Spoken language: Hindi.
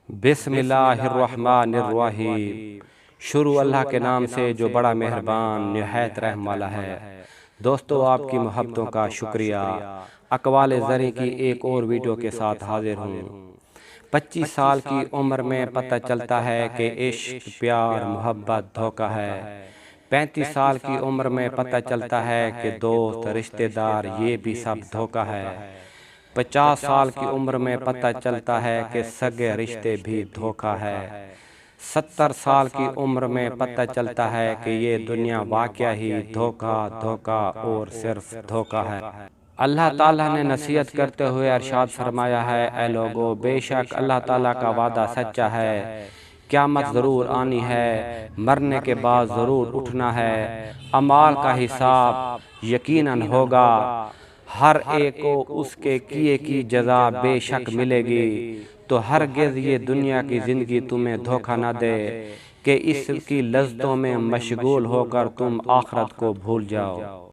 बिस्मिल्लाहिर्रहमानिर्रहीम। शुरू अल्लाह के नाम से जो बड़ा मेहरबान निहायत रहम वाला है। दोस्तों, आपकी मोहब्बतों का शुक्रिया। अकवाल ज़री की एक और वीडियो के साथ हाजिर हूँ। 25 साल की उम्र में पता चलता है कि इश्क, प्यार, मोहब्बत धोखा है। 35 साल की उम्र में पता चलता है कि दोस्त, रिश्तेदार ये भी सब धोखा है। 50 साल की उम्र में पता चलता है कि सगे रिश्ते भी धोखा है। 70 साल की उम्र में पता चलता है कि ये दुनिया वाकया ही धोखा धोखा और सिर्फ धोखा है। अल्लाह ताला ने नसीहत करते हुए अरशाद फरमाया है, ऐ लोगो, बेशक अल्लाह ताला का वादा सच्चा है। क़यामत ज़रूर आनी है, मरने के बाद ज़रूर उठना है। अमाल का हिसाब यकीनन होगा। हर एक को उसके किए की जज़ा बेशक मिलेगी। तो हरगिज़ ये दुनिया की ज़िंदगी तुम्हें धोखा न दे कि इसकी लज़्ज़तों में मशगूल होकर तुम आखिरत को भूल जाओ।